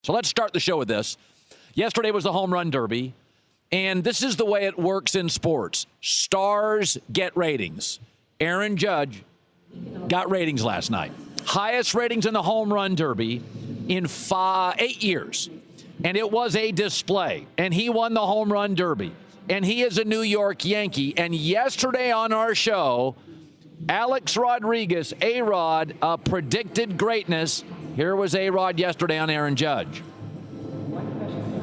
So let's start the show with this. Yesterday was the home run derby, and this is the way it works in sports. Stars get ratings. Aaron Judge got ratings last night. Highest ratings in the home run derby in 8 years. And it was a display. And he won the home run derby. And he is a New York Yankee. And yesterday on our show, Alex Rodriguez, A-Rod, predicted greatness. Here was A-Rod yesterday on Aaron Judge.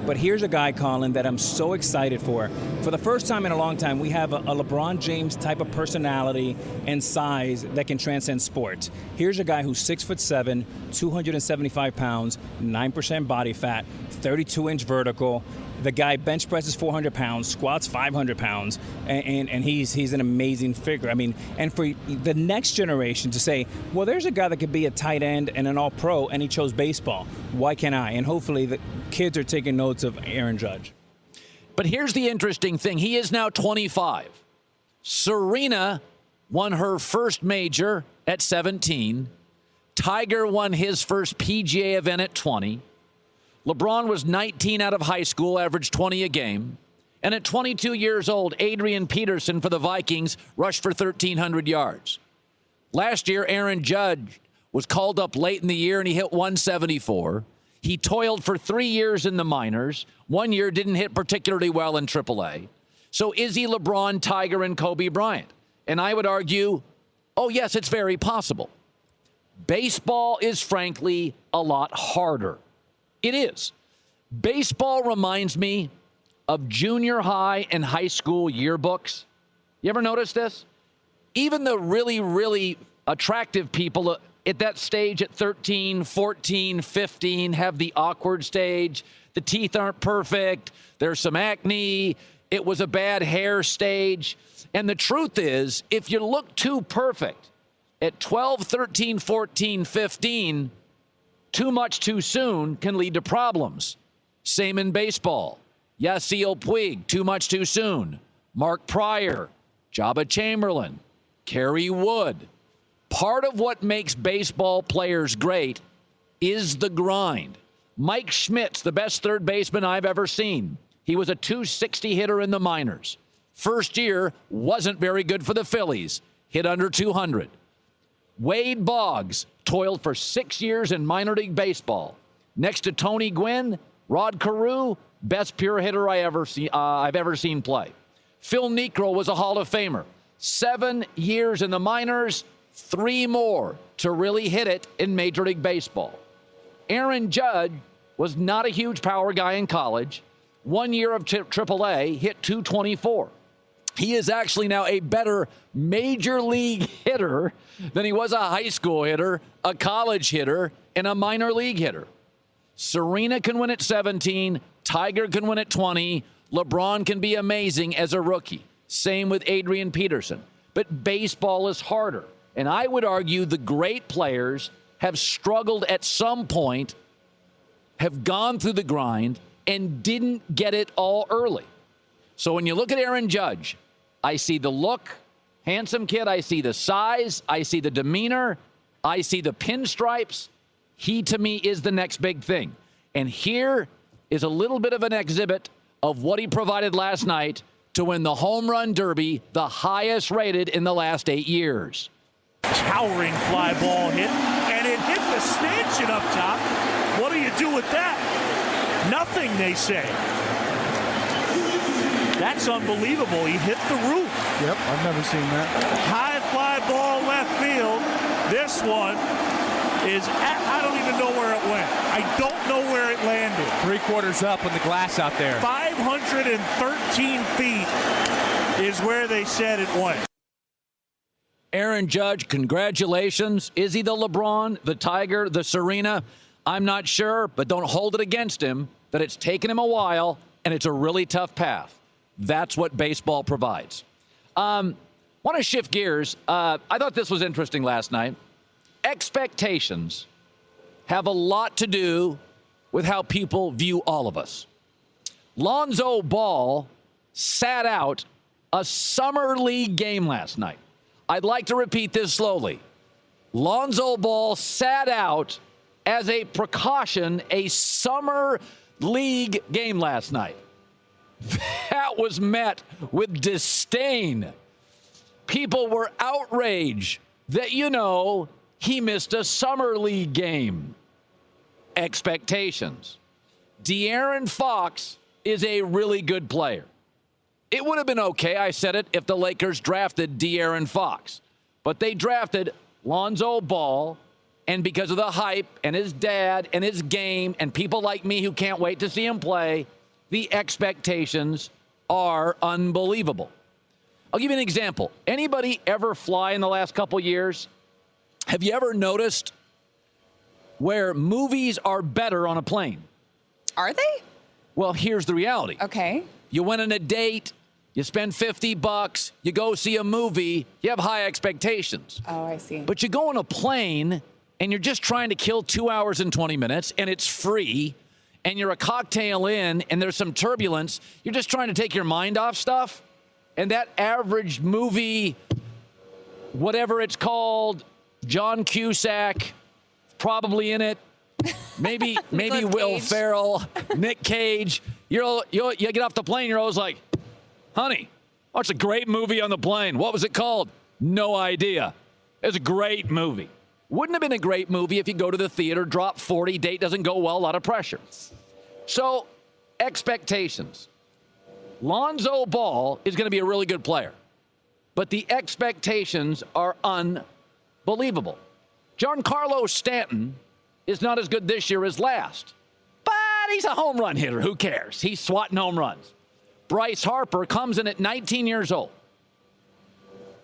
But here's a guy, Colin, that I'm so excited for. For the first time in a long time, we have a LeBron James type of personality and size that can transcend sports. Here's a guy who's 6'7", 275 pounds, 9% body fat, 32-inch vertical. The guy bench presses 400 pounds, squats 500 pounds, and he's an amazing figure. I mean, and for the next generation to say, well, there's a guy that could be a tight end and an all-pro, and he chose baseball. Why can't I? And hopefully the kids are taking notes of Aaron Judge. But here's the interesting thing. He is now 25. Serena won her first major at 17. Tiger won his first PGA event at 20. LeBron was 19 out of high school, averaged 20 a game. And at 22 years old, Adrian Peterson for the Vikings rushed for 1,300 yards. Last year, Aaron Judge was called up late in the year, and he hit 174. He toiled for 3 years in the minors. 1 year didn't hit particularly well in AAA. So is he LeBron, Tiger, and Kobe Bryant? And I would argue, oh, yes, it's very possible. Baseball is, frankly, a lot harder. It is. Baseball reminds me of junior high and high school yearbooks. You ever notice this? Even the really, really attractive people at that stage at 13, 14, 15 have the awkward stage. The teeth aren't perfect. There's some acne. It was a bad hair stage. And the truth is, if you look too perfect at 12, 13, 14, 15, too much too soon can lead to problems. Same in baseball. Yasiel Puig, too much too soon. Mark Pryor, Jabba Chamberlain, Kerry Wood. Part of what makes baseball players great is the grind. Mike Schmidt's the best third baseman I've ever seen. He was a 260 hitter in the minors. First year, wasn't very good for the Phillies. Hit under 200. Wade Boggs toiled for 6 years in minor league baseball. Next to Tony Gwynn, Rod Carew, best pure hitter I've ever seen play. Phil Niekro was a Hall of Famer. 7 years in the minors, 3 more to really hit it in Major League Baseball. Aaron Judge was not a huge power guy in college. 1 year of AAA, hit 224. He is actually now a better major league hitter than he was a high school hitter, a college hitter, and a minor league hitter. Serena can win at 17. Tiger can win at 20. LeBron can be amazing as a rookie. Same with Adrian Peterson. But baseball is harder. And I would argue the great players have struggled at some point, have gone through the grind, and didn't get it all early. So when you look at Aaron Judge, I see the look, handsome kid. I see the size. I see the demeanor. I see the pinstripes. He, to me, is the next big thing. And here is a little bit of an exhibit of what he provided last night to win the home run derby, the highest rated in the last 8 years. Towering fly ball hit, and it hit the stanchion up top. What do you do with that? Nothing, they say. That's unbelievable. He hit the roof. Yep, I've never seen that. High fly ball left field. This one is, I don't even know where it went. I don't know where it landed. 3/4 up on the glass out there. 513 feet is where they said it went. Aaron Judge, congratulations. Is he the LeBron, the Tiger, the Serena? I'm not sure, but don't hold it against him that it's taken him a while and it's a really tough path. That's what baseball provides. Want to shift gears. I thought this was interesting last night. Expectations have a lot to do with how people view all of us. Lonzo Ball sat out a summer league game last night. I'd like to repeat this slowly. Lonzo Ball sat out as a precaution, a summer league game last night. That was met with disdain. People were outraged that, he missed a summer league game. Expectations. De'Aaron Fox is a really good player. It would have been okay, I said it, if the Lakers drafted De'Aaron Fox. But they drafted Lonzo Ball, and because of the hype and his dad and his game and people like me who can't wait to see him play, the expectations are unbelievable. I'll give you an example. Anybody ever fly in the last couple years? Have you ever noticed where movies are better on a plane? Are they? Well, here's the reality. Okay. You went on a date, you spend $50, you go see a movie, you have high expectations. Oh, I see. But you go on a plane and you're just trying to kill 2 hours and 20 minutes and it's free and you're a cocktail in and there's some turbulence. You're just trying to take your mind off stuff. And that average movie, whatever it's called, John Cusack, probably in it. Maybe Will Ferrell, Nick Cage. You get off the plane, you're always like, honey, it's a great movie on the plane. What was it called? No idea. It's a great movie. Wouldn't have been a great movie if you go to the theater, drop 40, date doesn't go well, a lot of pressure. So, expectations. Lonzo Ball is going to be a really good player, but the expectations are unbelievable. Giancarlo Stanton is not as good this year as last, but he's a home run hitter. Who cares? He's swatting home runs. Bryce Harper comes in at 19 years old,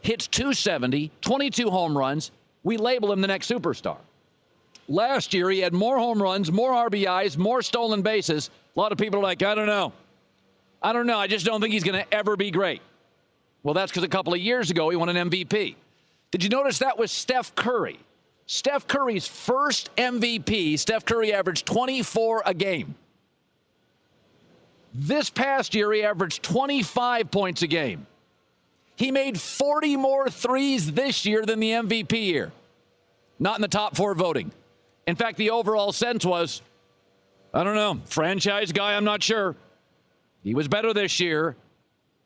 hits .270, 22 home runs. We label him the next superstar. Last year, he had more home runs, more RBIs, more stolen bases. A lot of people are like, I don't know. I just don't think he's going to ever be great. Well, that's because a couple of years ago, he won an MVP. Did you notice that was Steph Curry? Steph Curry's first MVP, Steph Curry averaged 24 a game. This past year, he averaged 25 points a game. He made 40 more threes this year than the MVP year. Not in the top 4 voting. In fact, the overall sense was, I don't know, franchise guy, I'm not sure. He was better this year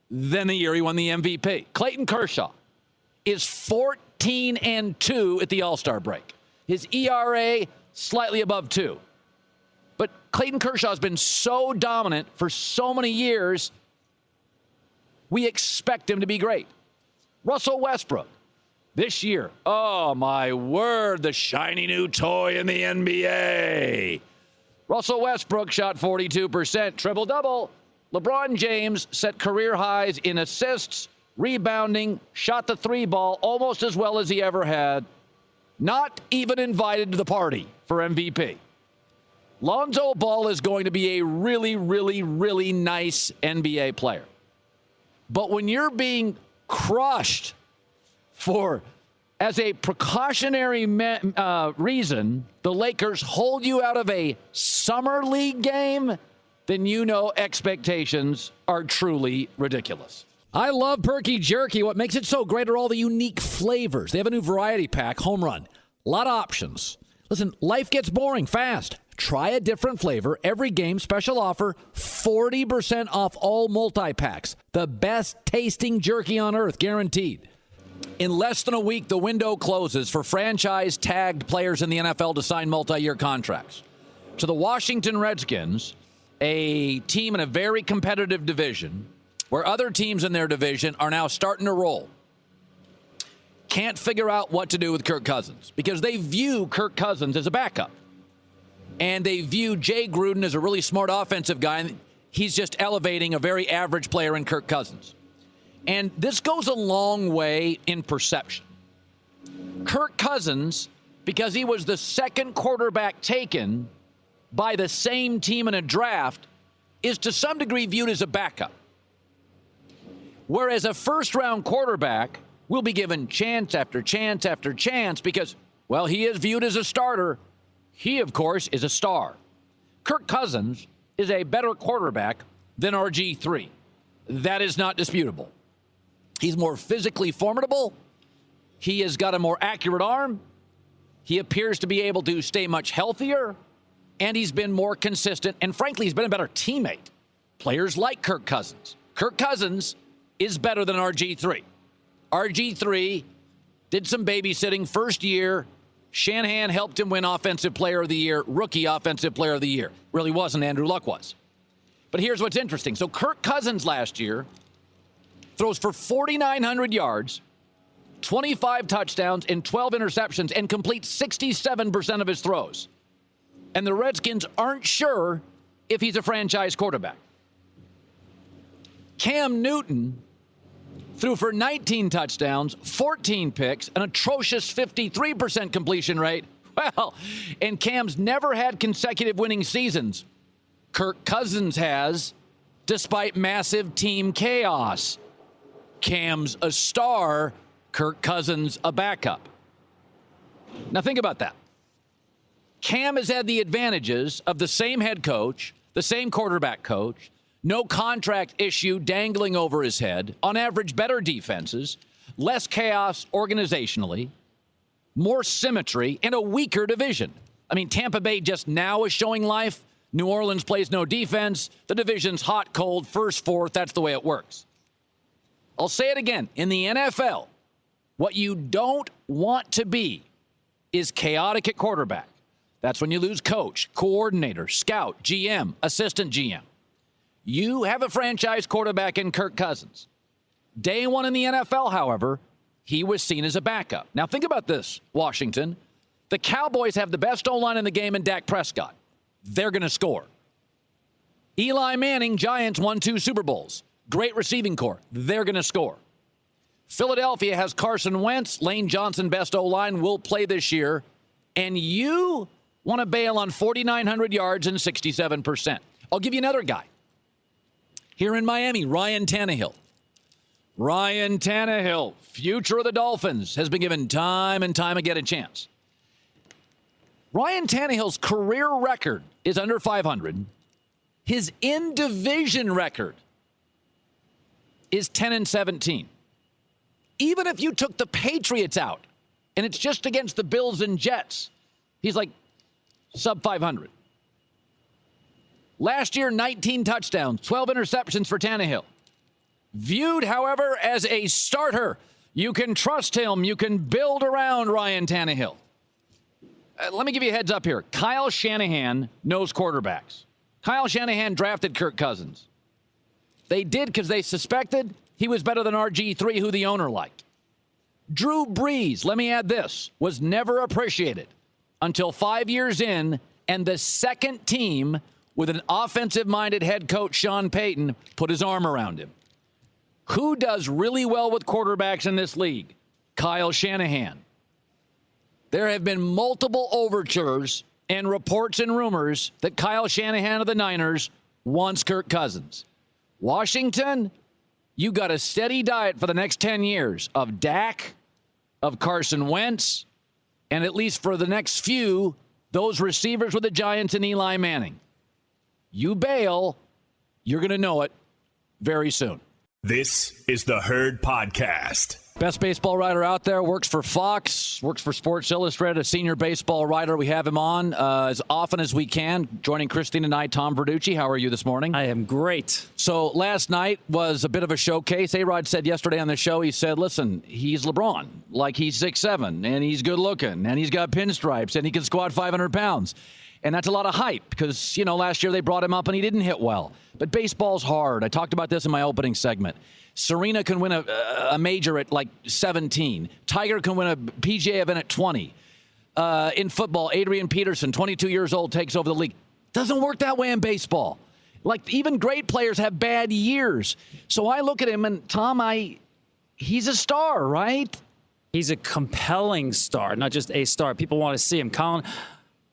than the year he won the MVP. Clayton Kershaw is 14-2 at the All-Star break. His ERA slightly above 2. But Clayton Kershaw has been so dominant for so many years, we expect him to be great. Russell Westbrook, this year, oh my word, the shiny new toy in the NBA. Russell Westbrook shot 42%, triple-double. LeBron James set career highs in assists, rebounding, shot the 3 ball almost as well as he ever had. Not even invited to the party for MVP. Lonzo Ball is going to be a really, really, really nice NBA player. But when you're being crushed as a precautionary reason, the Lakers hold you out of a summer league game, then expectations are truly ridiculous. I love Perky Jerky. What makes it so great are all the unique flavors. They have a new variety pack, Home Run. A lot of options. Listen, life gets boring fast. Try a different flavor. Every game, special offer, 40% off all multi-packs. The best tasting jerky on earth, guaranteed. In less than a week, the window closes for franchise-tagged players in the NFL to sign multi-year contracts. So the Washington Redskins, a team in a very competitive division, where other teams in their division are now starting to roll, can't figure out what to do with Kirk Cousins because they view Kirk Cousins as a backup. And they view Jay Gruden as a really smart offensive guy, and he's just elevating a very average player in Kirk Cousins. And this goes a long way in perception. Kirk Cousins, because he was the second quarterback taken by the same team in a draft, is to some degree viewed as a backup. Whereas a first-round quarterback will be given chance after chance after chance because, well, he is viewed as a starter. He, of course, is a star. Kirk Cousins is a better quarterback than RG3. That is not disputable. He's more physically formidable. He has got a more accurate arm. He appears to be able to stay much healthier, and he's been more consistent, and frankly, he's been a better teammate. Players like Kirk Cousins. Kirk Cousins is better than RG3. RG3 did some babysitting first year. Shanahan helped him win Offensive Player of the Year, Rookie Offensive Player of the Year. Really wasn't, Andrew Luck was. But here's what's interesting. So Kirk Cousins last year throws for 4,900 yards, 25 touchdowns, and 12 interceptions, and completes 67% of his throws. And the Redskins aren't sure if he's a franchise quarterback. Cam Newton threw for 19 touchdowns, 14 picks, an atrocious 53% completion rate. Well, and Cam's never had consecutive winning seasons. Kirk Cousins has, despite massive team chaos. Cam's a star, Kirk Cousins a backup. Now think about that. Cam has had the advantages of the same head coach, the same quarterback coach, no contract issue dangling over his head, on average better defenses, less chaos organizationally, more symmetry, and a weaker division. I mean, Tampa Bay just now is showing life. New Orleans plays no defense. The division's hot, cold, first, fourth. That's the way it works. I'll say it again. In the NFL, what you don't want to be is chaotic at quarterback. That's when you lose coach, coordinator, scout, GM, assistant GM. You have a franchise quarterback in Kirk Cousins. Day one in the NFL, however, he was seen as a backup. Now think about this, Washington. The Cowboys have the best O-line in the game in Dak Prescott. They're going to score. Eli Manning, Giants won 2 Super Bowls. Great receiving corps. They're going to score. Philadelphia has Carson Wentz. Lane Johnson, best O-line, will play this year. And you want to bail on 4,900 yards and 67%. I'll give you another guy. Here in Miami, Ryan Tannehill. Ryan Tannehill, future of the Dolphins, has been given time and time again a chance. Ryan Tannehill's career record is under 500. His in-division record is 10-17. Even if you took the Patriots out, and it's just against the Bills and Jets, he's like sub 500. Last year, 19 touchdowns, 12 interceptions for Tannehill. Viewed, however, as a starter. You can trust him. You can build around Ryan Tannehill. Let me give you a heads up here. Kyle Shanahan knows quarterbacks. Kyle Shanahan drafted Kirk Cousins. They did because they suspected he was better than RG3, who the owner liked. Drew Brees, let me add this, was never appreciated until 5 years in, and the second team with an offensive-minded head coach, Sean Payton, put his arm around him. Who does really well with quarterbacks in this league? Kyle Shanahan. There have been multiple overtures and reports and rumors that Kyle Shanahan of the Niners wants Kirk Cousins. Washington, you got a steady diet for the next 10 years of Dak, of Carson Wentz, and at least for the next few, those receivers with the Giants and Eli Manning. You bail, you're going to know it very soon. This is the Herd Podcast. Best baseball writer out there, works for Fox, works for Sports Illustrated, a senior baseball writer. We have him on as often as we can. Joining Christine and I, Tom Verducci. How are you this morning? I am great. So last night was a bit of a showcase. A-Rod said yesterday on the show, he said, listen, he's LeBron. Like, he's 6'7", and he's good looking, and he's got pinstripes, and he can squat 500 pounds. And that's a lot of hype because, you know, last year they brought him up and he didn't hit well. But baseball's hard. I talked about this in my opening segment. Serena can win a major at like 17. Tiger can win a PGA event at 20. In football, Adrian Peterson, 22 years old, takes over the league. Doesn't work that way in baseball. Like, even great players have bad years. So I look at him and, Tom, he's a star, right? He's a compelling star, not just a star. People want to see him. Colin,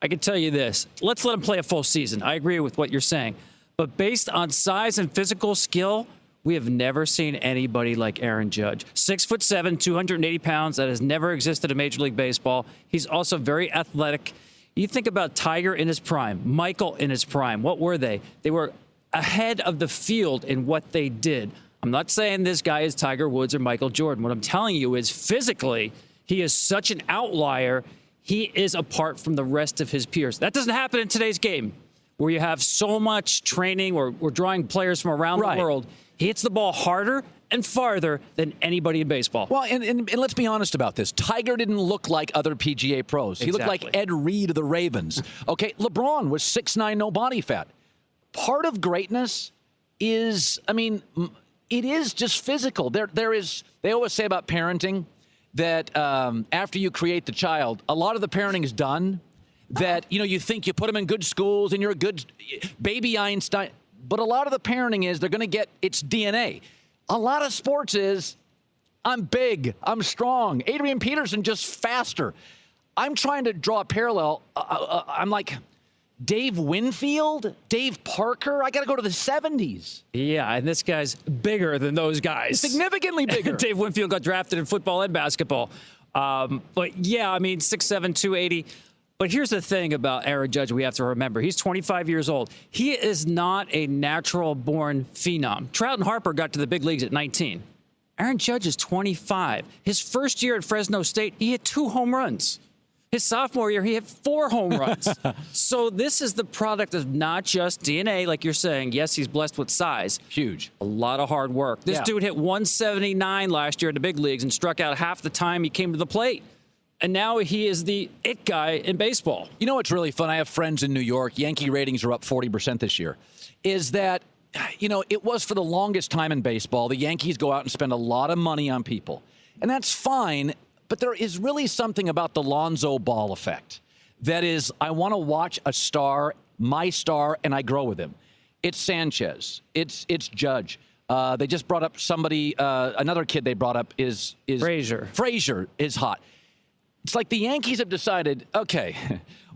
I can tell you this. Let's let him play a full season. I agree with what you're saying. But based on size and physical skill, we have never seen anybody like Aaron Judge. 6'7", 280 pounds. That has never existed in Major League Baseball. He's also very athletic. You think about Tiger in his prime, Michael in his prime. What were they? They were ahead of the field in what they did. I'm not saying this guy is Tiger Woods or Michael Jordan. What I'm telling you is physically, he is such an outlier. he is apart from the rest of his peers. That doesn't happen in today's game, where you have so much training or drawing players from around the world. He hits the ball harder and farther than anybody in baseball. Well, and let's be honest about this. Tiger didn't look like other PGA pros. He looked like Ed Reed of the Ravens. Okay, LeBron was 6'9", no body fat. Part of greatness is, it is just physical. They always say about parenting that after you create the child, a lot of the parenting is done. That, you think you put them in good schools and you're a good baby Einstein. But a lot of the parenting is they're going to get its DNA. A lot of sports is, I'm big, I'm strong. Adrian Peterson just faster. I'm trying to draw a parallel. I'm like Dave Winfield, Dave Parker. I got to go to the 70s. Yeah, and this guy's bigger than those guys. Significantly bigger. Dave Winfield got drafted in football and basketball. But yeah, 6'7", 280. But here's the thing about Aaron Judge we have to remember. He's 25 years old. He is not a natural-born phenom. Trout and Harper got to the big leagues at 19. Aaron Judge is 25. His first year at Fresno State, he hit 2 home runs. His sophomore year, he hit 4 home runs. So this is the product of not just DNA, like you're saying. Yes, he's blessed with size. Huge. A lot of hard work. This dude hit 179 last year in the big leagues and struck out half the time he came to the plate. And now he is the it guy in baseball. You know what's really fun? I have friends in New York. Yankee ratings are up 40% this year. Is that, it was for the longest time in baseball. The Yankees go out and spend a lot of money on people. And that's fine. But there is really something about the Lonzo Ball effect. That is, I want to watch a star, my star, and I grow with him. It's Sanchez. It's Judge. They just brought up somebody, another kid they brought up is Frazier. Frazier is hot. It's like the Yankees have decided, okay,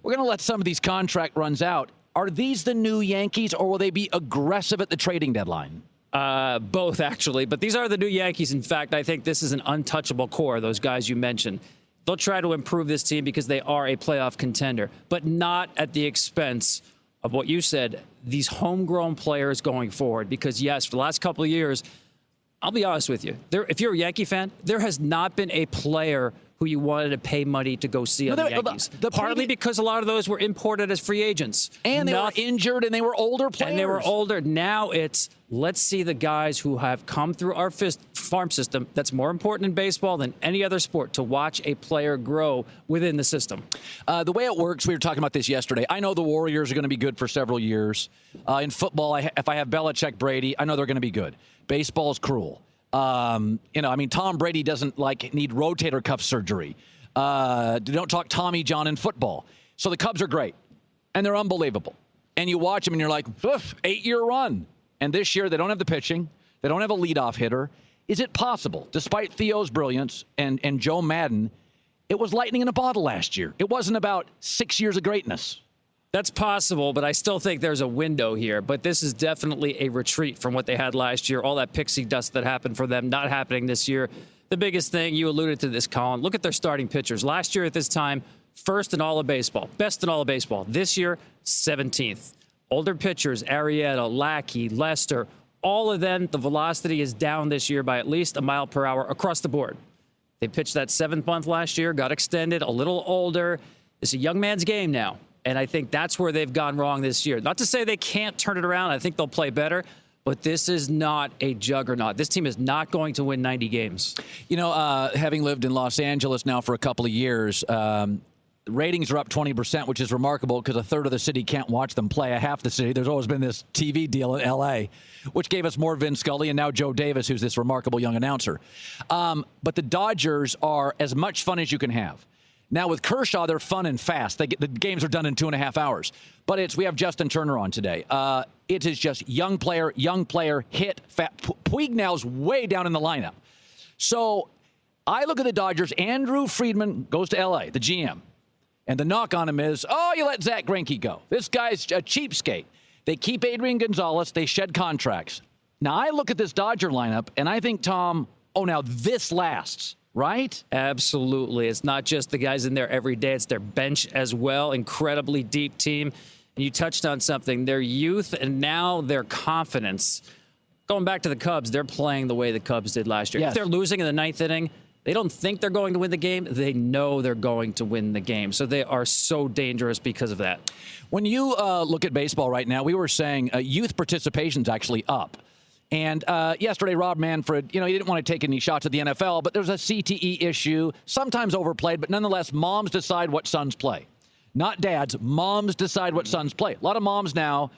we're going to let some of these contract runs out. Are these the new Yankees, or will they be aggressive at the trading deadline? Both, actually. But these are the new Yankees. In fact, I think this is an untouchable core, those guys you mentioned. They'll try to improve this team because they are a playoff contender, but not at the expense of what you said, these homegrown players going forward. Because, yes, for the last couple of years, I'll be honest with you, if you're a Yankee fan, there has not been a player who you wanted to pay money to go see on the Yankees. Partly because a lot of those were imported as free agents. And they were injured, and they were older players. And they were older. Now it's, let's see the guys who have come through our farm system. That's more important in baseball than any other sport, to watch a player grow within the system. The way it works, we were talking about this yesterday. I know the Warriors are going to be good for several years. In football, if I have Belichick, Brady, I know they're going to be good. Baseball is cruel. Tom Brady doesn't need rotator cuff surgery. Don't talk Tommy John in football. So the Cubs are great, and they're unbelievable. And you watch them, and you're like, 8-year run. And this year, they don't have the pitching. They don't have a leadoff hitter. Is it possible, despite Theo's brilliance and Joe Madden, it was lightning in a bottle last year? It wasn't about 6 years of greatness. That's possible, but I still think there's a window here. But this is definitely a retreat from what they had last year. All that pixie dust that happened for them not happening this year. The biggest thing, you alluded to this, Colin, look at their starting pitchers. Last year at this time, first in all of baseball, best in all of baseball. This year, 17th. Older pitchers, Arrieta, Lackey, Lester, all of them, the velocity is down this year by at least a mile per hour across the board. They pitched that 7th month last year, got extended, a little older. It's a young man's game now. And I think that's where they've gone wrong this year. Not to say they can't turn it around. I think they'll play better. But this is not a juggernaut. This team is not going to win 90 games. Having lived in Los Angeles now for a couple of years, ratings are up 20%, which is remarkable because a third of the city can't watch them play. Half the city. There's always been this TV deal in L.A., which gave us more Vin Scully and now Joe Davis, who's this remarkable young announcer. But the Dodgers are as much fun as you can have. Now, with Kershaw, they're fun and fast. The games are done in 2.5 hours. But we have Justin Turner on today. It is just young player, hit, fat. Puig now's way down in the lineup. So I look at the Dodgers. Andrew Friedman goes to L.A., the GM. And the knock on him is, you let Zach Greinke go. This guy's a cheapskate. They keep Adrian Gonzalez. They shed contracts. Now, I look at this Dodger lineup, and I think, Tom, now this lasts. Right? Absolutely. It's not just the guys in there every day. It's their bench as well. Incredibly deep team. And you touched on something. Their youth and now their confidence. Going back to the Cubs, they're playing the way the Cubs did last year. Yes. If they're losing in the 9th inning, They don't think they're going to win the game. They know they're going to win the game. So they are so dangerous because of that. When you look at baseball right now, we were saying youth participation is actually up. And yesterday, Rob Manfred, he didn't want to take any shots at the NFL, but there's a CTE issue, sometimes overplayed, but nonetheless, moms decide what sons play. Not dads. Moms decide what sons play. A lot of moms now,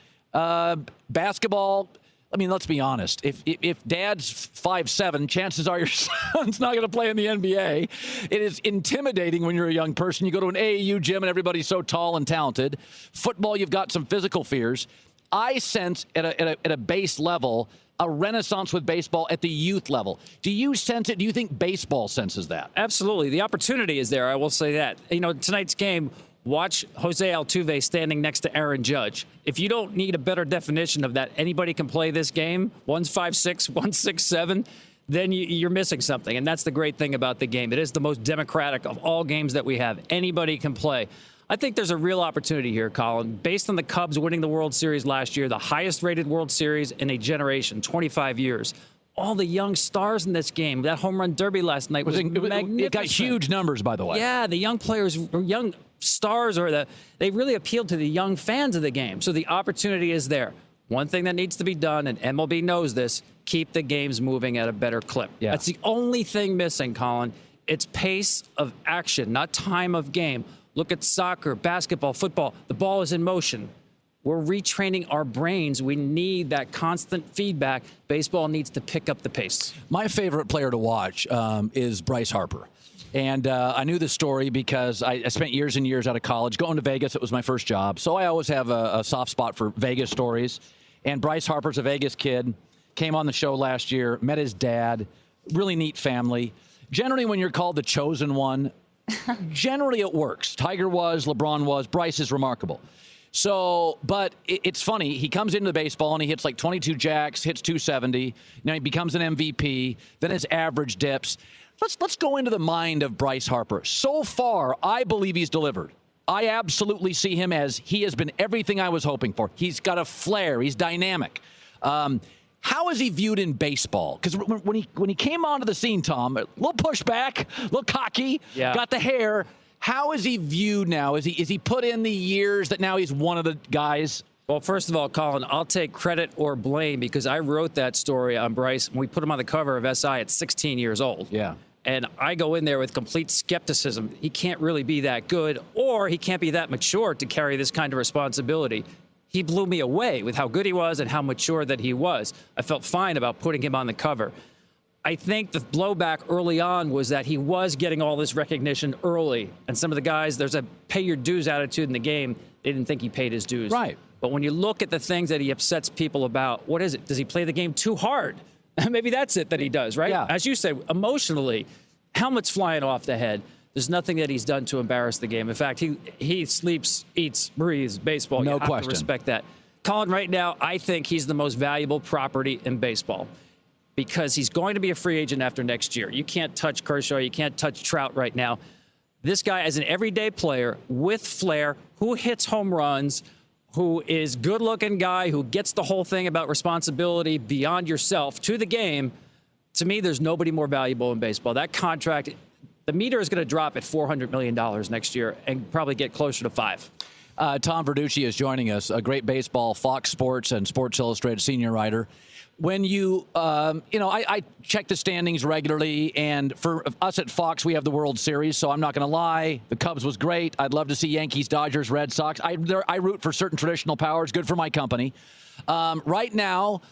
basketball. I mean, let's be honest. If dad's 5'7", chances are your son's not going to play in the NBA. It is intimidating when you're a young person. You go to an AAU gym and everybody's so tall and talented. Football, you've got some physical fears. I sense at a base level a renaissance with baseball at the youth level. Do you sense it? Do you think baseball senses that? Absolutely. The opportunity is there. I will say that. Tonight's game, watch Jose Altuve standing next to Aaron Judge. If you don't need a better definition of that, anybody can play this game. One's 5'6", one's 6'7", then you're missing something. And that's the great thing about the game. It is the most democratic of all games that we have. Anybody can play. I think there's a real opportunity here, Colin. Based on the Cubs winning the World Series last year, the highest-rated World Series in a generation, 25 years. All the young stars in this game. That home run derby last night was magnificent. It got huge numbers, by the way. Yeah, the young players, young stars, they really appealed to the young fans of the game. So the opportunity is there. One thing that needs to be done, and MLB knows this, keep the games moving at a better clip. Yeah. That's the only thing missing, Colin. It's pace of action, not time of game. Look at soccer, basketball, football. The ball is in motion. We're retraining our brains. We need that constant feedback. Baseball needs to pick up the pace. My favorite player to watch is Bryce Harper. And I knew this story because I spent years and years out of college going to Vegas. It was my first job. So I always have a soft spot for Vegas stories. And Bryce Harper's a Vegas kid. Came on the show last year, met his dad. Really neat family. Generally, when you're called the chosen one, generally it works. Tiger was, LeBron was, Bryce is remarkable. So, but it's funny. He comes into baseball and he hits like 22 jacks, hits 270. Now he becomes an MVP. Then his average dips. Let's go into the mind of Bryce Harper. So far, I believe he's delivered. I absolutely see him as he has been everything I was hoping for. He's got a flair. He's dynamic. How is he viewed in baseball? Because when he came onto the scene, Tom, a little pushback, a little cocky, got the hair. How is he viewed now? Is he put in the years that now he's one of the guys? Well, first of all, Colin, I'll take credit or blame because I wrote that story on Bryce when we put him on the cover of SI at 16 years old. Yeah. And I go in there with complete skepticism. He can't really be that good, or he can't be that mature to carry this kind of responsibility. He blew me away with how good he was and how mature that he was. I felt fine about putting him on the cover. I think the blowback early on was that he was getting all this recognition early. And some of the guys, there's a pay your dues attitude in the game. They didn't think he paid his dues. Right. But when you look at the things that he upsets people about, what is it? Does he play the game too hard? Maybe that's it that he does, right? Yeah. As you say, emotionally, helmet's flying off the head. There's nothing that he's done to embarrass the game. In fact, he sleeps, eats, breathes baseball. No you have question. to respect that. Colin, right now, I think he's the most valuable property in baseball because he's going to be a free agent after next year. You can't touch Kershaw. You can't touch Trout right now. This guy is an everyday player with flair who hits home runs, who is good-looking guy, who gets the whole thing about responsibility beyond yourself to the game. To me, there's nobody more valuable in baseball. That contract, the meter is going to drop at $400 million next year and probably get closer to $5. Tom Verducci is joining us, a great baseball, Fox Sports and Sports Illustrated senior writer. When I check the standings regularly, and for us at Fox, we have the World Series, so I'm not going to lie. The Cubs was great. I'd love to see Yankees, Dodgers, Red Sox. I root for certain traditional powers. Good for my company. Right now,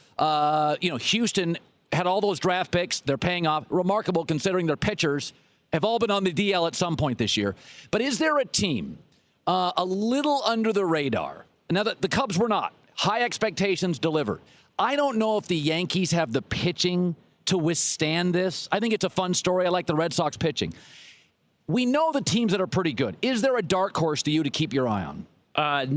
Houston had all those draft picks. They're paying off. Remarkable considering their pitchers have all been on the DL at some point this year. But is there a team a little under the radar? Now, the Cubs were not. High expectations delivered. I don't know if the Yankees have the pitching to withstand this. I think it's a fun story. I like the Red Sox pitching. We know the teams that are pretty good. Is there a dark horse to you to keep your eye on?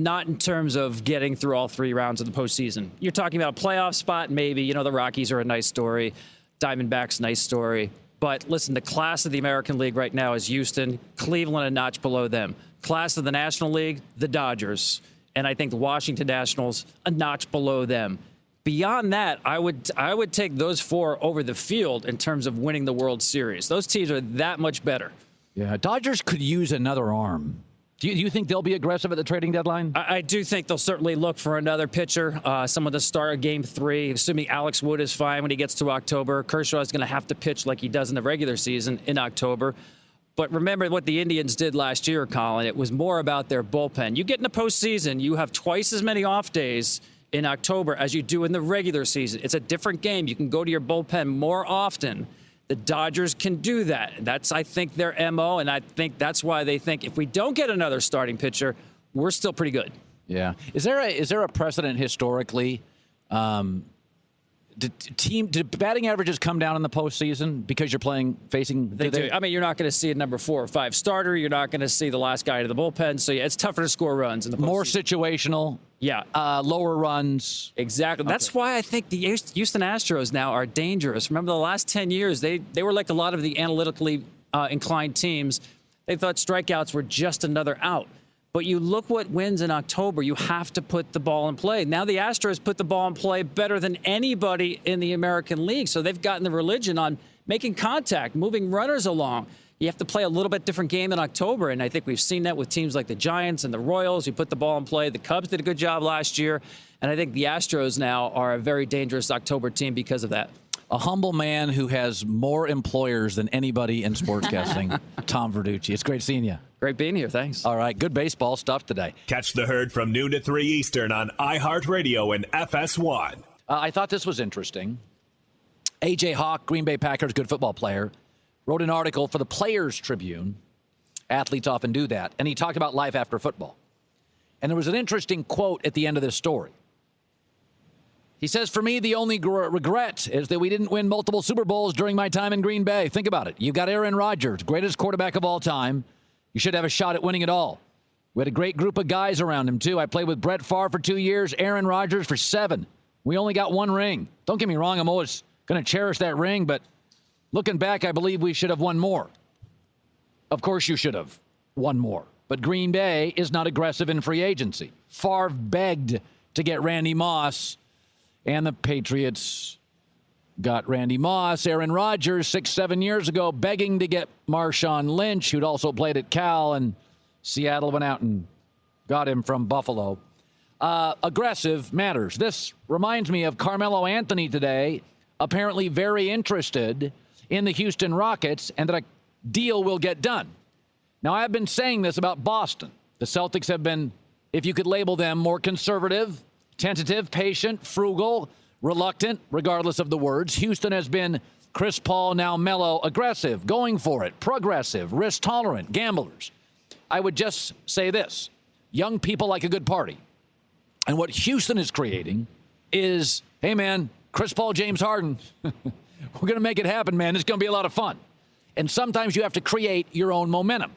Not in terms of getting through all 3 rounds of the postseason. You're talking about a playoff spot, maybe. The Rockies are a nice story. Diamondbacks, nice story. But listen, the class of the American League right now is Houston, Cleveland a notch below them. Class of the National League, the Dodgers. And I think the Washington Nationals, a notch below them. Beyond that, I would take those 4 over the field in terms of winning the World Series. Those teams are that much better. Yeah, Dodgers could use another arm. Do you think they'll be aggressive at the trading deadline? I do think they'll certainly look for another pitcher, someone to start Game 3, assuming Alex Wood is fine when he gets to October. Kershaw is going to have to pitch like he does in the regular season in October. But remember what the Indians did last year, Colin. It was more about their bullpen. You get in the postseason, you have twice as many off days in October as you do in the regular season. It's a different game. You can go to your bullpen more often. The Dodgers can do that. That's, I think, their MO, and I think that's why they think if we don't get another starting pitcher, we're still pretty good. Yeah. Is there a precedent historically? Did batting averages come down in the postseason because you're facing? They do. I mean, you're not going to see a number 4 or 5 starter. You're not going to see the last guy to the bullpen. So yeah, it's tougher to score runs in the postseason. More situational. Yeah. Lower runs. Exactly. That's why I think the Houston Astros now are dangerous. Remember the last 10 years, they were like a lot of the analytically inclined teams. They thought strikeouts were just another out. But you look what wins in October. You have to put the ball in play. Now the Astros put the ball in play better than anybody in the American League. So they've gotten the religion on making contact, moving runners along. You have to play a little bit different game in October, and I think we've seen that with teams like the Giants and the Royals. You put the ball in play. The Cubs did a good job last year, and I think the Astros now are a very dangerous October team because of that. A humble man who has more employers than anybody in sportscasting, Tom Verducci. It's great seeing you. Great being here. Thanks. All right. Good baseball stuff today. Catch the Herd from noon to 3 Eastern on iHeartRadio and FS1. I thought this was interesting. A.J. Hawk, Green Bay Packers, good football player, wrote an article for the Players Tribune. Athletes often do that. And he talked about life after football. And there was an interesting quote at the end of this story. He says, for me, the only regret is that we didn't win multiple Super Bowls during my time in Green Bay. Think about it. You've got Aaron Rodgers, greatest quarterback of all time. You should have a shot at winning it all. We had a great group of guys around him, too. I played with Brett Favre for 2 years, Aaron Rodgers for 7. We only got 1 ring. Don't get me wrong, I'm always going to cherish that ring, but looking back, I believe we should have won more. Of course you should have won more. But Green Bay is not aggressive in free agency. Favre begged to get Randy Moss, and the Patriots got Randy Moss. Aaron Rodgers, 6-7 years ago, begging to get Marshawn Lynch, who'd also played at Cal, and Seattle went out and got him from Buffalo. Aggressive matters. This reminds me of Carmelo Anthony today, apparently very interested in the Houston Rockets, and that a deal will get done. Now, I've been saying this about Boston. The Celtics have been, if you could label them, more conservative, tentative, patient, frugal, reluctant, regardless of the words. Houston has been Chris Paul, now mellow, aggressive, going for it, progressive, risk-tolerant, gamblers. I would just say this. Young people like a good party. And what Houston is creating is, hey, man, Chris Paul, James Harden, we're going to make it happen, man. It's going to be a lot of fun. And sometimes you have to create your own momentum.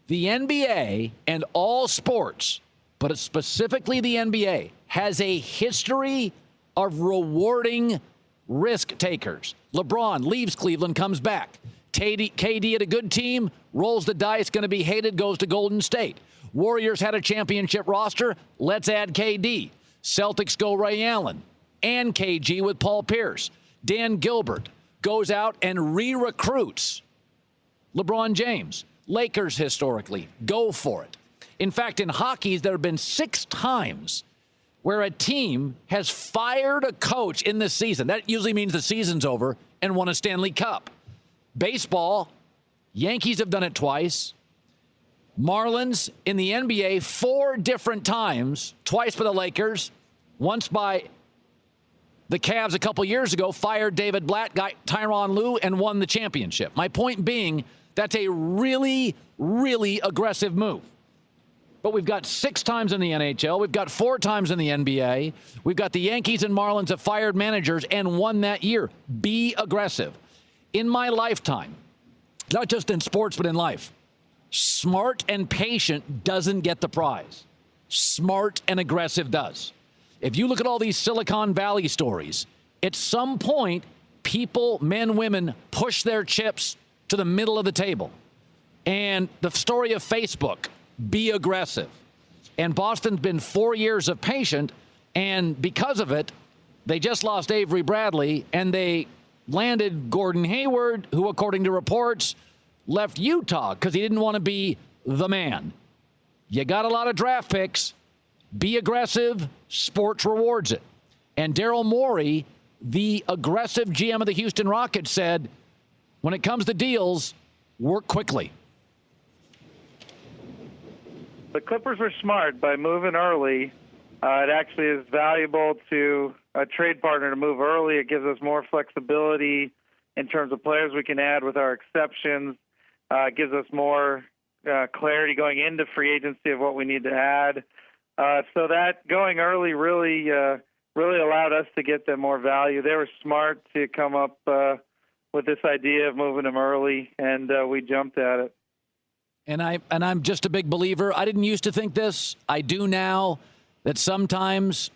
The NBA and all sports, but specifically the NBA, has a history of rewarding risk takers. LeBron leaves Cleveland, comes back. KD at a good team, rolls the dice, going to be hated, goes to Golden State. Warriors had a championship roster, let's add KD. Celtics go Ray Allen and KG with Paul Pierce. Dan Gilbert goes out and re-recruits LeBron James. Lakers historically go for it. In fact, in hockey, there have been 6 times where a team has fired a coach in the season. That usually means the season's over and won a Stanley Cup. Baseball, Yankees have done it twice. Marlins in the NBA 4 different times, twice by the Lakers, once by the Cavs a couple years ago, fired David Blatt, got Tyronn Lue, and won the championship. My point being, that's a really, really aggressive move. But we've got 6 times in the NHL. We've got 4 times in the NBA. We've got the Yankees and Marlins have fired managers and won that year. Be aggressive. In my lifetime, not just in sports, but in life, smart and patient doesn't get the prize. Smart and aggressive does. If you look at all these Silicon Valley stories, at some point, people, men, women, push their chips to the middle of the table. And the story of Facebook, be aggressive. And Boston's been 4 years of patient, and because of it, they just lost Avery Bradley, and they landed Gordon Hayward, who, according to reports, left Utah because he didn't want to be the man. You got a lot of draft picks. Be aggressive. Sports rewards it. And Daryl Morey, the aggressive GM of the Houston Rockets, said, when it comes to deals, work quickly. The Clippers were smart by moving early. It actually is valuable to a trade partner to move early. It gives us more flexibility in terms of players we can add with our exceptions. It gives us more clarity going into free agency of what we need to add. So that going early really allowed us to get them more value. They were smart to come up with this idea of moving them early, and we jumped at it. And I'm just a big believer. I didn't used to think this. I do now, that sometimes,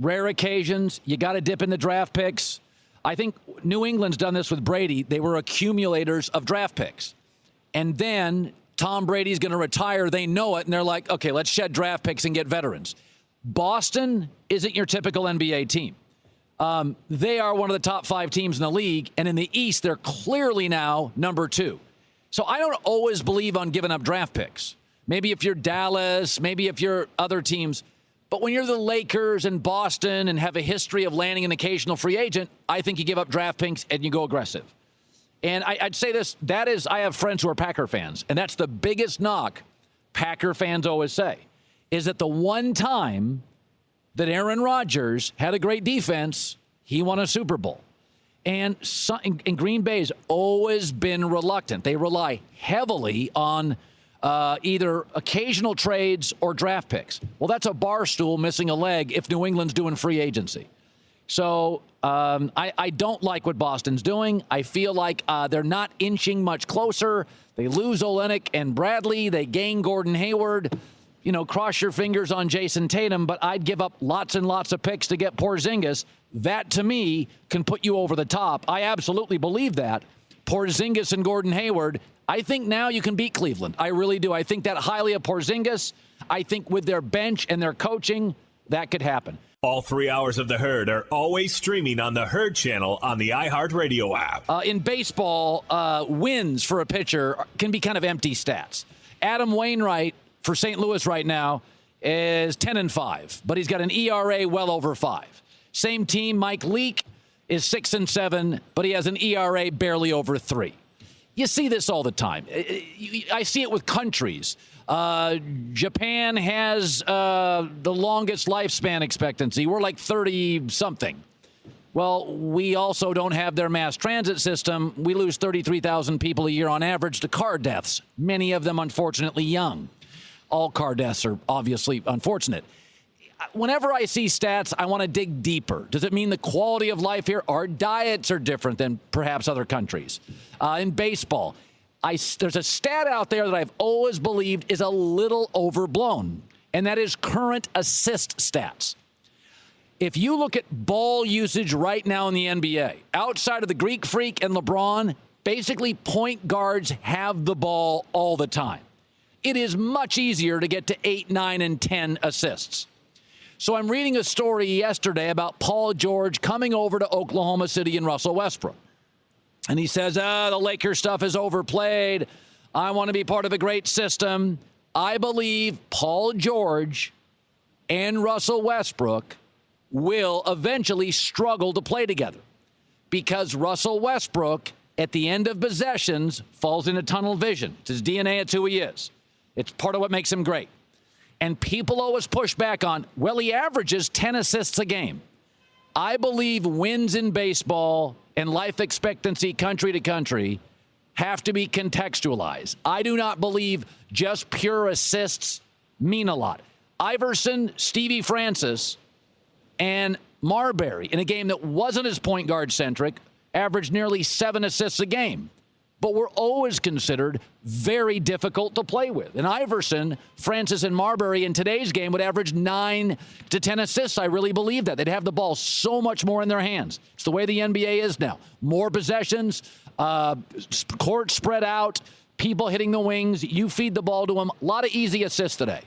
rare occasions, you got to dip in the draft picks. I think New England's done this with Brady. They were accumulators of draft picks. And then Tom Brady's going to retire. They know it, and they're like, okay, let's shed draft picks and get veterans. Boston isn't your typical NBA team. They are one of the top 5 teams in the league, and in the East, they're clearly now number 2. So I don't always believe on giving up draft picks. Maybe if you're Dallas, maybe if you're other teams. But when you're the Lakers and Boston and have a history of landing an occasional free agent, I think you give up draft picks and you go aggressive. And I'd say this, I have friends who are Packer fans, and that's the biggest knock Packer fans always say, is that the one time that Aaron Rodgers had a great defense, he won a Super Bowl. And Green Bay's always been reluctant. They rely heavily on either occasional trades or draft picks. Well, that's a bar stool missing a leg if New England's doing free agency. So I don't like what Boston's doing. I feel like they're not inching much closer. They lose Olynyk and Bradley. They gain Gordon Hayward. You know, cross your fingers on Jason Tatum, but I'd give up lots and lots of picks to get Porzingis. That, to me, can put you over the top. I absolutely believe that. Porzingis and Gordon Hayward, I think now you can beat Cleveland. I really do. I think that highly of Porzingis. I think with their bench and their coaching, that could happen. All 3 hours of The Herd are always streaming on the Herd channel on the iHeartRadio app. In baseball, wins for a pitcher can be kind of empty stats. Adam Wainwright for St. Louis right now is 10-5, but he's got an ERA well over 5. Same team, Mike Leake is 6-7, but he has an ERA barely over 3. You see this all the time. I see it with countries. Japan has the longest lifespan expectancy. We're like 30-something. Well, we also don't have their mass transit system. We lose 33,000 people a year on average to car deaths, many of them unfortunately young. All car deaths are obviously unfortunate. Whenever I see stats, I want to dig deeper. Does it mean the quality of life here? Our diets are different than perhaps other countries. In baseball, there's a stat out there that I've always believed is a little overblown, and that is current assist stats. If you look at ball usage right now in the NBA, outside of the Greek Freak and LeBron, basically point guards have the ball all the time. It is much easier to get to 8, 9, and 10 assists. So I'm reading a story yesterday about Paul George coming over to Oklahoma City and Russell Westbrook. And he says, the Lakers stuff is overplayed. I want to be part of a great system. I believe Paul George and Russell Westbrook will eventually struggle to play together because Russell Westbrook, at the end of possessions, falls into tunnel vision. It's his DNA. It's who he is. It's part of what makes him great. And people always push back on, well, he averages 10 assists a game. I believe wins in baseball and life expectancy country to country have to be contextualized. I do not believe just pure assists mean a lot. Iverson, Stevie Francis, and Marbury, in a game that wasn't as point guard centric, averaged nearly 7 assists a game, but were always considered very difficult to play with. And Iverson, Francis, and Marbury in today's game would average 9 to 10 assists. I really believe that. They'd have the ball so much more in their hands. It's the way the NBA is now. More possessions, court spread out, people hitting the wings. You feed the ball to them. A lot of easy assists today.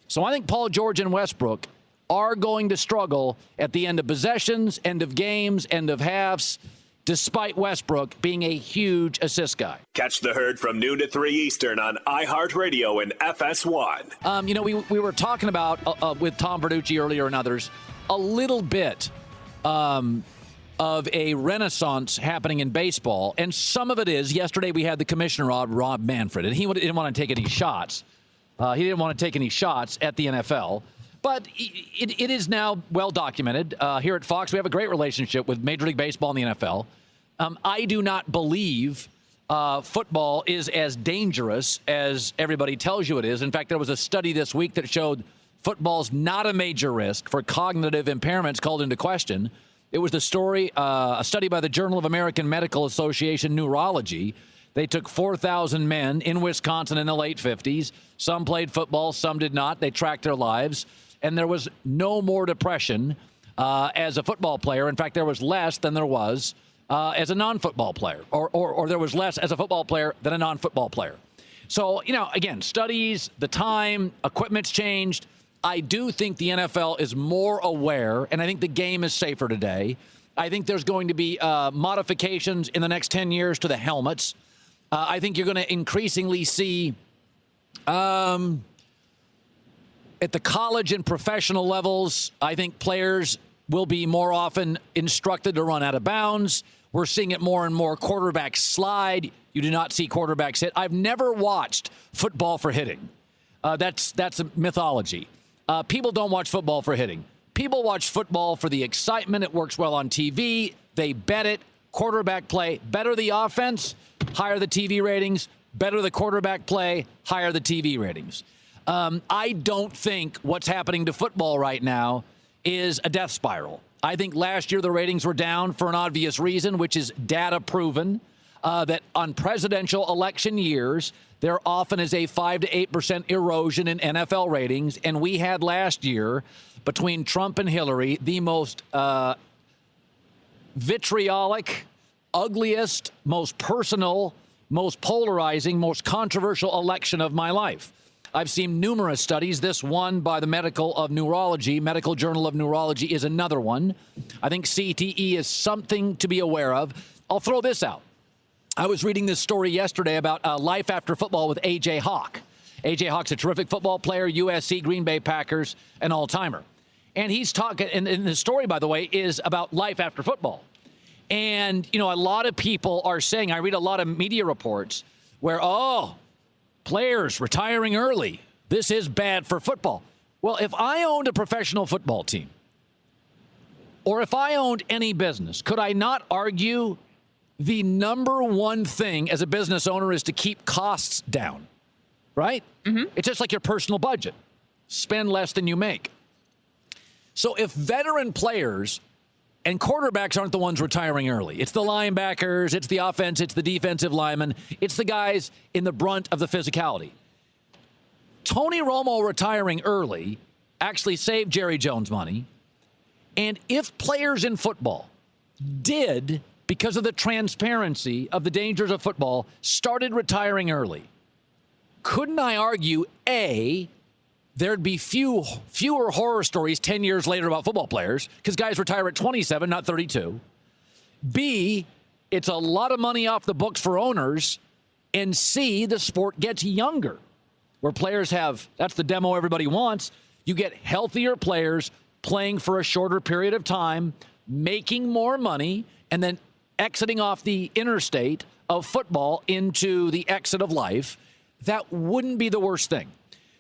So I think Paul George and Westbrook are going to struggle at the end of possessions, end of games, end of halves, despite Westbrook being a huge assist guy. Catch the Herd from noon to 3 Eastern on iHeartRadio and FS1. We were talking about, with Tom Verducci earlier and others, a little bit of a renaissance happening in baseball. And some of it is, yesterday we had the commissioner on, Rob Manfred, and he didn't want to take any shots. He didn't want to take any shots at the NFL. But it is now well documented. Here at Fox, we have a great relationship with Major League Baseball and the NFL. I do not believe football is as dangerous as everybody tells you it is. In fact, there was a study this week that showed football's not a major risk for cognitive impairments called into question. It was a study by the Journal of American Medical Association Neurology. They took 4,000 men in Wisconsin in the late 50s. Some played football, some did not. They tracked their lives. And there was no more depression as a football player. In fact, there was less than there was as a non-football player. Or there was less as a football player than a non-football player. So, again, studies, the time, equipment's changed. I do think the NFL is more aware, and I think the game is safer today. I think there's going to be modifications in the next 10 years to the helmets. I think you're going to increasingly see at the college and professional levels, I think players will be more often instructed to run out of bounds. We're seeing it more and more. Quarterbacks slide. You do not see quarterbacks hit. I've never watched football for hitting. That's a mythology. People don't watch football for hitting. People watch football for the excitement. It works well on TV. They bet it. Quarterback play. Better the offense, higher the TV ratings. Better the quarterback play, higher the TV ratings. I don't think what's happening to football right now is a death spiral. I think last year the ratings were down for an obvious reason, which is data proven that on presidential election years, there often is a 5 to 8% erosion in NFL ratings. And we had last year, between Trump and Hillary, the most vitriolic, ugliest, most personal, most polarizing, most controversial election of my life. I've seen numerous studies. This one by the Medical Journal of Neurology is another one. I think CTE is something to be aware of. I'll throw this out. I was reading this story yesterday about life after football with A.J. Hawk. A.J. Hawk's a terrific football player, USC, Green Bay Packers, an all-timer. And he's talking, and the story, by the way, is about life after football. And, a lot of people are saying, I read a lot of media reports where, players retiring early, this is bad for football. Well, if I owned a professional football team, or if I owned any business, could I not argue the number one thing as a business owner is to keep costs down, right? Mm-hmm. It's just like your personal budget. Spend less than you make. So if veteran players and quarterbacks aren't the ones retiring early, it's the linebackers, it's the offense, it's the defensive linemen, it's the guys in the brunt of the physicality. Tony Romo retiring early actually saved Jerry Jones money. And if players in football did, because of the transparency of the dangers of football, started retiring early, couldn't I argue, A, there'd be fewer horror stories 10 years later about football players because guys retire at 27, not 32. B, it's a lot of money off the books for owners. And C, the sport gets younger, where players that's the demo everybody wants. You get healthier players playing for a shorter period of time, making more money, and then exiting off the interstate of football into the exit of life. That wouldn't be the worst thing.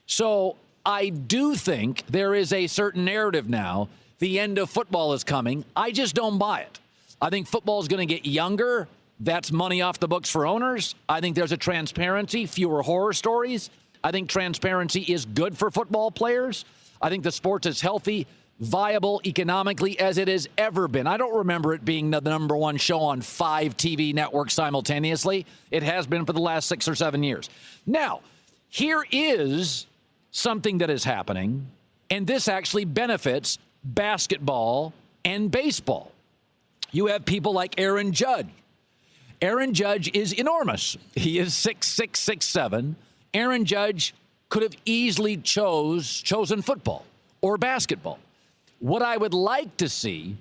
So I do think there is a certain narrative now. The end of football is coming. I just don't buy it. I think football is going to get younger. That's money off the books for owners. I think there's a transparency, fewer horror stories. I think transparency is good for football players. I think the sport's as healthy, viable economically as it has ever been. I don't remember it being the number one show on 5 TV networks simultaneously. It has been for the last 6 or 7 years. Now, here is something that is happening, and this actually benefits basketball and baseball. You have people like Aaron Judge. Aaron Judge is enormous. He is 6'6", 6'7". Aaron Judge could have easily chosen football or basketball. What I would like to see,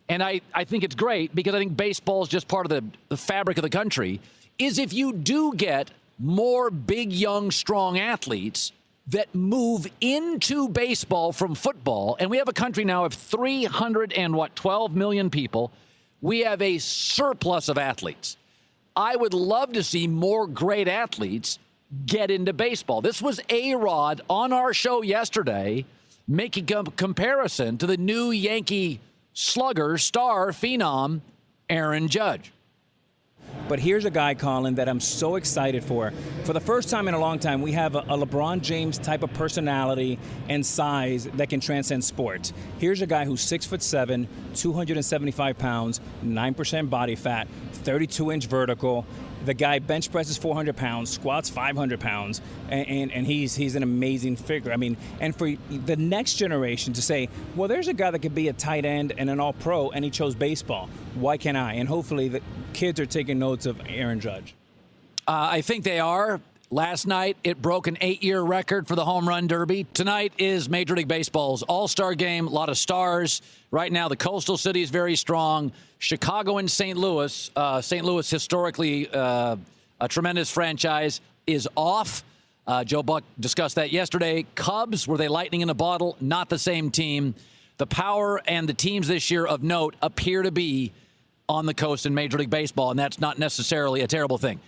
and I think it's great because I think baseball is just part of the fabric of the country, is if you do get more big, young, strong athletes that move into baseball from football. And we have a country now of 12 million people. We have a surplus of athletes. I would love to see more great athletes get into baseball. This was A-Rod on our show yesterday making a comparison to the new Yankee slugger, star, phenom, Aaron Judge. But here's a guy, Colin, that I'm so excited for. For the first time in a long time, we have a LeBron James type of personality and size that can transcend sport. Here's a guy who's 6'7", 275 pounds, 9% body fat, 32-inch vertical. The guy bench presses 400 pounds, squats 500 pounds, and he's an amazing figure. I mean, and for the next generation to say, well, there's a guy that could be a tight end and an all-pro, and he chose baseball. Why can't I? And hopefully the kids are taking notes of Aaron Judge. I think they are. Last night, it broke an 8-year record for the home run derby. Tonight is Major League Baseball's all-star game. A lot of stars. Right now, the coastal city is very strong. Chicago and St. Louis, historically a tremendous franchise, is off. Joe Buck discussed that yesterday. Cubs, were they lightning in a bottle? Not the same team. The power and the teams this year of note appear to be on the coast in Major League Baseball, and that's not necessarily a terrible thing.